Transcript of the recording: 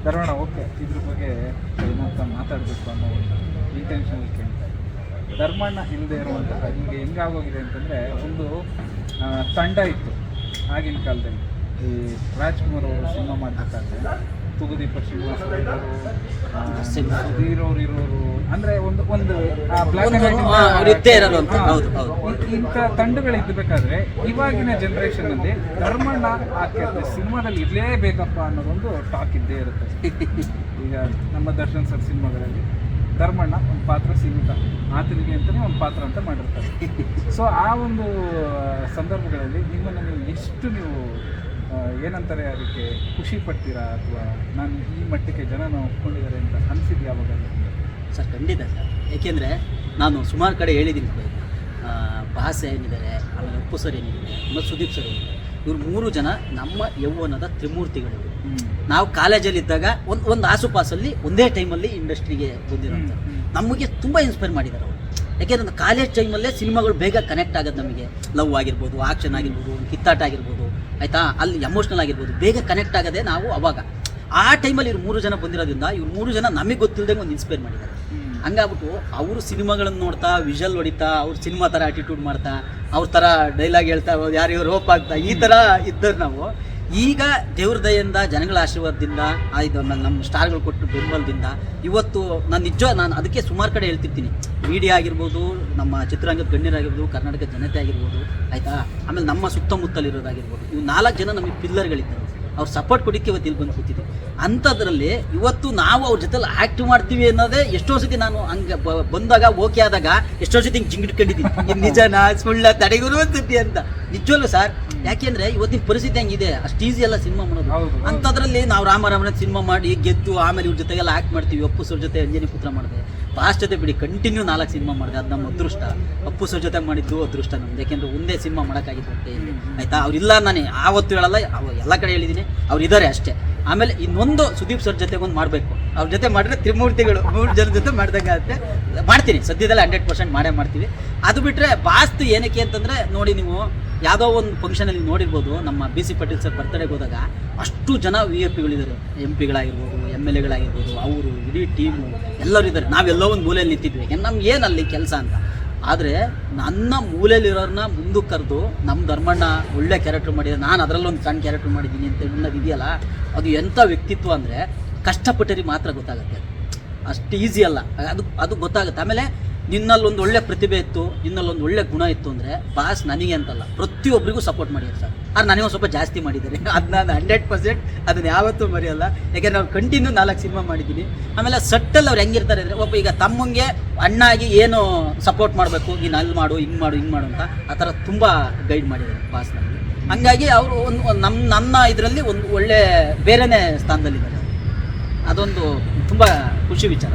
Dharmanna okay, ಇದ್ರ ಬಗ್ಗೆ ಏನಂತ ಮಾತಾಡಬೇಕು ಅನ್ನೋ ಒಂದು ಇಂಟೆನ್ಷನ್ ಕೇಳ್ತಾ ಇದ್ದೀನಿ. ಧರ್ಮಣ್ಣ ಇಲ್ಲದೆ ಇರುವಂತಹ ಈಗ ಹೆಂಗಾಗೋಗಿದೆ ಅಂತಂದರೆ, ಒಂದು ತಂಡ ಇತ್ತು ಆಗಿನ ಕಾಲದಲ್ಲಿ. ಈ ರಾಜ್ಕುಮಾರ್ ಅವರು ಸಿನಿಮಾ ಮಾಡಬೇಕಾದ್ರೆ ತೂಗುದೀಪ ಶ್ರೀನಿವಾಸ ಸುಧೀರ್ ಅವ್ರು ಇರೋರು ಅಂದರೆ ಒಂದು ಬ್ಲ್ಯಾಕ್ ಇಂಥ ತಂಡಗಳಿದ್ದಬೇಕಾದ್ರೆ ಇವಾಗಿನ ಜನ್ರೇಷನಲ್ಲಿ ಧರ್ಮಣ್ಣ ಆಕೆ ಸಿನಿಮಾದಲ್ಲಿ ಇರಲೇಬೇಕಪ್ಪ ಅನ್ನೋದೊಂದು ಟಾಕ್ ಇದ್ದೇ ಇರುತ್ತೆ. ಈಗ ನಮ್ಮ ದರ್ಶನ್ ಸರ್ ಸಿನಿಮಾಗಳಲ್ಲಿ ಧರ್ಮಣ್ಣ ಒಂದು ಪಾತ್ರ ಸೀಮಿತ, ಆತನಿಗೆ ಅಂತಲೇ ಒಂದು ಪಾತ್ರ ಅಂತ ಮಾಡಿರ್ತಾರೆ. ಸೊ ಆ ಒಂದು ಸಂದರ್ಭಗಳಲ್ಲಿ ನಿಮ್ಮನ್ನು ನೀವು ಎಷ್ಟು ಏನಂತಾರೆ ಅದಕ್ಕೆ ಖುಷಿ ಪಡ್ತೀರಾ, ಅಥವಾ ನಾನು ಈ ಮಟ್ಟಕ್ಕೆ ಜನ ಒಪ್ಕೊಂಡಿದ್ದಾರೆ ಅಂತ ಅನಿಸಿದ್ದು ಯಾವಾಗ? ಸರ್ ಖಂಡಿತ ಸರ್, ಏಕೆಂದರೆ ನಾನು ಸುಮಾರು ಕಡೆ ಹೇಳಿದ್ದೀನಿ. ಭಾಷೆ ಏನಿದ್ದಾರೆ, ಆಮೇಲೆ ಅಪ್ಪು ಸರ್ ಏನಿದ್ದಾರೆ, ಆಮೇಲೆ ಸುದೀಪ್ ಸರ್ ಏನಿದ್ದಾರೆ, ಇವ್ರು 3 ಜನ ನಮ್ಮ ಯೌವನದ ತ್ರಿಮೂರ್ತಿಗಳು. ನಾವು ಕಾಲೇಜಲ್ಲಿದ್ದಾಗ ಒಂದು ಆಸುಪಾಸಲ್ಲಿ ಒಂದೇ ಟೈಮಲ್ಲಿ ಇಂಡಸ್ಟ್ರಿಗೆ ಬಂದಿರೋಂಥ ನಮಗೆ ತುಂಬ ಇನ್ಸ್ಪೈರ್ ಮಾಡಿದ್ದಾರೆ ಅವರು. ಯಾಕೆಂದರೆ ಕಾಲೇಜ್ ಟೈಮಲ್ಲೇ ಸಿನಿಮಾಗಳು ಬೇಗ ಕನೆಕ್ಟ್ ಆಗೋದು ನಮಗೆ. ಲವ್ ಆಗಿರ್ಬೋದು, ಆಕ್ಷನ್ ಆಗಿರ್ಬೋದು, ಕಿತ್ತಾಟ ಆಗಿರ್ಬೋದು, ಆಯಿತಾ, ಅಲ್ಲಿ ಎಮೋಷ್ನಲ್ ಆಗಿರ್ಬೋದು, ಬೇಗ ಕನೆಕ್ಟ್ ಆಗೋದೇ ನಾವು ಅವಾಗ. ಆ ಟೈಮಲ್ಲಿ ಇವ್ರು 3 ಜನ ಬಂದಿರೋದ್ರಿಂದ ಇವ್ರು 3 ಜನ ನಮಗೆ ಗೊತ್ತಿಲ್ಲದಂಗೆ ಒಂದು ಇನ್ಸ್ಪೈರ್ ಮಾಡಿದ್ದಾರೆ. ಹಂಗಾಗ್ಬಿಟ್ಟು ಅವರು ಸಿನಿಮಾಗಳನ್ನು ನೋಡ್ತಾ, ವಿಷಲ್ ಹೊಡಿತಾ, ಅವ್ರ ಸಿನಿಮಾ ಥರ ಆ್ಯಟಿಟ್ಯೂಡ್ ಮಾಡ್ತಾ, ಅವ್ರ ಥರ ಡೈಲಾಗ್ ಹೇಳ್ತಾ, ಯಾರಿಗೂ ರೋಪ್ ಆಗ್ತಾ, ಈ ಥರ ಇದ್ದರು ನಾವು. ಈಗ ದೇವ್ರ ದಯೆಯಿಂದ, ಜನಗಳ ಆಶೀರ್ವಾದದಿಂದ, ಇದು ನಮ್ಮ ಸ್ಟಾರ್ಗಳು ಕೊಟ್ಟು ಬೆಂಬಲದಿಂದ ಇವತ್ತು ನಾನು ಅದಕ್ಕೆ ಸುಮಾರು ಕಡೆ ಹೇಳ್ತಿರ್ತೀನಿ. ಮೀಡಿಯಾ ಆಗಿರ್ಬೋದು, ನಮ್ಮ ಚಿತ್ರರಂಗದ ಗಣ್ಯರಾಗಿರ್ಬೋದು, ಕರ್ನಾಟಕ ಜನತೆ ಆಗಿರ್ಬೋದು, ಆಯಿತಾ, ಆಮೇಲೆ ನಮ್ಮ ಸುತ್ತಮುತ್ತಲಿರೋದಾಗಿರ್ಬೋದು, ಇವು 4 ಜನ ನಮಗೆ ಪಿಲ್ಲರ್ಗಳಿದ್ದಾರೆ. ಅವ್ರು ಸಪೋರ್ಟ್ ಕೊಡೋಕ್ಕೆ ಇವತ್ತು ಇಲ್ಲಿ ಬಂದು ಕೂತಿದ್ದೀವಿ. ಅಂಥದ್ರಲ್ಲಿ ಇವತ್ತು ನಾವು ಅವ್ರ ಜೊತೆಲಿ ಆ್ಯಕ್ಟ್ ಮಾಡ್ತೀವಿ ಅನ್ನೋದೇ ಎಷ್ಟೋ ಸತಿ ನಾನು ಹಂಗೆ ಬಂದಾಗ, ಓಕೆ ಆದಾಗ ಎಷ್ಟೋ ಸತಿ ಹಿಂಗೆ ಜಿಂಗಿಟ್ಕೊಂಡಿದ್ದೀನಿ. ಇದು ನಿಜನಾ ಸುಳ್ಳ ತಡೆಗುರು ಅನ್ಸುತ್ತೆ ಅಂತ. ನಿಜವಲ್ಲೂ ಸರ್, ಯಾಕೆಂದರೆ ಇವತ್ತಿನ ಪರಿಸ್ಥಿತಿ ಹೆಂಗಿದೆ, ಅಷ್ಟು ಈಸಿ ಅಲ್ಲ ಸಿನಿಮಾ ಮಾಡೋದು. ಅಂಥದ್ರಲ್ಲಿ ನಾವು ರಾಮರಾಮನ ಸಿನಿಮಾ ಮಾಡಿ ಗೆದ್ದು ಆಮೇಲೆ ಇವ್ರ ಜೊತೆಗೆಲ್ಲ ಆ್ಯಕ್ಟ್ ಮಾಡ್ತೀವಿ. ಅಪ್ಪು ಸರ್ ಜೊತೆ ಅಂಜನಿ ಪುತ್ರ ಮಾಡಿದೆ, ಪಾಸ್ ಜೊತೆ ಬಿಡಿ ಕಂಟಿನ್ಯೂ 4 ಸಿನಿಮಾ ಮಾಡಿದೆ. ಅದು ನಮ್ಮ ಅದೃಷ್ಟ. ಅಪ್ಪು ಸರ್ ಜೊತೆ ಮಾಡಿದ್ದು ಅದೃಷ್ಟ ನಮ್ದು, ಯಾಕೆಂದರೆ ಒಂದೇ ಸಿನಿಮಾ ಮಾಡೋಕ್ಕಾಗಿತ್ತು ಹೊಟ್ಟೆಯಲ್ಲಿ, ಆಯಿತಾ. ಅವ್ರಿಲ್ಲ, ನಾನು ಆವತ್ತು ಹೇಳಲ್ಲ, ಎಲ್ಲ ಕಡೆ ಹೇಳಿದ್ದೀನಿ, ಅವ್ರು ಇದ್ದಾರೆ ಅಷ್ಟೇ. ಆಮೇಲೆ ಇನ್ನೊಂದು ಸುದೀಪ್ ಸರ್ ಜೊತೆಗೆ ಒಂದು ಮಾಡಬೇಕು. ಅವ್ರ ಜೊತೆ ಮಾಡಿದ್ರೆ ತ್ರಿಮೂರ್ತಿಗಳು 3 ಜನ ಜೊತೆ ಮಾಡ್ದಂಗೆ ಆಗುತ್ತೆ. ಮಾಡ್ತೀನಿ, ಸದ್ಯದಲ್ಲೇ 100% ಮಾಡೇ ಮಾಡ್ತೀವಿ. ಅದು ಬಿಟ್ಟರೆ ಬಾಸ್ತು ಏನಕ್ಕೆ ಅಂತಂದರೆ, ನೋಡಿ ನೀವು ಯಾವುದೋ ಒಂದು ಫಂಕ್ಷನಲ್ಲಿ ನೋಡಿರ್ಬೋದು, ನಮ್ಮ BC ಪಾಟೀಲ್ ಸರ್ ಬರ್ತಡೇಗೆ ಹೋದಾಗ ಅಷ್ಟು ಜನ VIP ಗಳಿದ್ದಾರೆ. MP ಗಳಾಗಿರ್ಬೋದು, MLA ಗಳಾಗಿರ್ಬೋದು, ಅವರು ಇಡೀ ಟೀಮು ಎಲ್ಲರೂ ಇದ್ದಾರೆ. ನಾವೆಲ್ಲೋ ಒಂದು ಮೂಲೆಯಲ್ಲಿ ನಿಂತಿದ್ವಿ, ಯಾಕೆಂದ್ರೆ ನಮ್ಗೆ ಏನಲ್ಲಿ ಕೆಲಸ ಅಂತ. ಆದರೆ ನನ್ನ ಮೂಲೆಯಲ್ಲಿರೋರನ್ನ ಮುಂದಕ್ಕೆ ಕರೆದು ನಮ್ಮ ಧರ್ಮಣ್ಣ ಒಳ್ಳೆ ಕ್ಯಾರೆಕ್ಟರ್ ಮಾಡಿದ್ದಾರೆ, ನಾನು ಅದರಲ್ಲೊಂದು ಸಣ್ಣ ಕ್ಯಾರೆಕ್ಟರ್ ಮಾಡಿದ್ದೀನಿ ಅಂತ ಅನ್ನೋದು ಇದೆಯಲ್ಲ, ಅದು ಎಂಥ ವ್ಯಕ್ತಿತ್ವ ಅಂದರೆ ಕಷ್ಟಪಟ್ಟರಿಗೆ ಮಾತ್ರ ಗೊತ್ತಾಗುತ್ತೆ. ಅಷ್ಟು ಈಸಿ ಅಲ್ಲ ಅದು ಗೊತ್ತಾಗುತ್ತೆ. ಆಮೇಲೆ ನಿನ್ನಲ್ಲೊಂದು ಒಳ್ಳೆ ಪ್ರತಿಭೆ ಇತ್ತು, ನಿನ್ನಲ್ಲೊಂದು ಒಳ್ಳೆ ಗುಣ ಇತ್ತು ಅಂದರೆ ಬಾಸ್ ನನಗೆ ಅಂತಲ್ಲ, ಪ್ರತಿಯೊಬ್ಬರಿಗೂ ಸಪೋರ್ಟ್ ಮಾಡಿದ್ದಾರೆ ಸರ್. ಆದ್ರೆ ನನಗೆ ಒಂದು ಸ್ವಲ್ಪ ಜಾಸ್ತಿ ಮಾಡಿದ್ದಾರೆ, ಅದು ನಾನು 100% ಅದನ್ನು ಯಾವತ್ತೂ ಮರೆಯಲ್ಲ. ಯಾಕೆಂದರೆ ನಾವು ಕಂಟಿನ್ಯೂ 4 ಸಿನಿಮಾ ಮಾಡಿದ್ದೀನಿ. ಆಮೇಲೆ ಸಟ್ಟಲ್ಲಿ ಅವ್ರು ಹೆಂಗಿರ್ತಾರೆ ಅಂದರೆ, ಒಬ್ಬ ಈಗ ತಮ್ಮಂಗೆ ಅಣ್ಣಾಗಿ ಏನು ಸಪೋರ್ಟ್ ಮಾಡಬೇಕು, ನೀನು ಅಲ್ಲಿ ಮಾಡು, ಹಿಂಗೆ ಮಾಡು ಅಂತ ಆ ಥರ ತುಂಬ ಗೈಡ್ ಮಾಡಿದ್ದಾರೆ ಬಾಸ್ ನಮಗೆ. ಹಂಗಾಗಿ ಅವರು ನನ್ನ ಇದರಲ್ಲಿ ಒಂದು ಒಳ್ಳೆ ಬೇರೆಯೇ ಸ್ಥಾನದಲ್ಲಿದ್ದಾರೆ. ಅದೊಂದು ತುಂಬ ಖುಷಿ ವಿಚಾರ.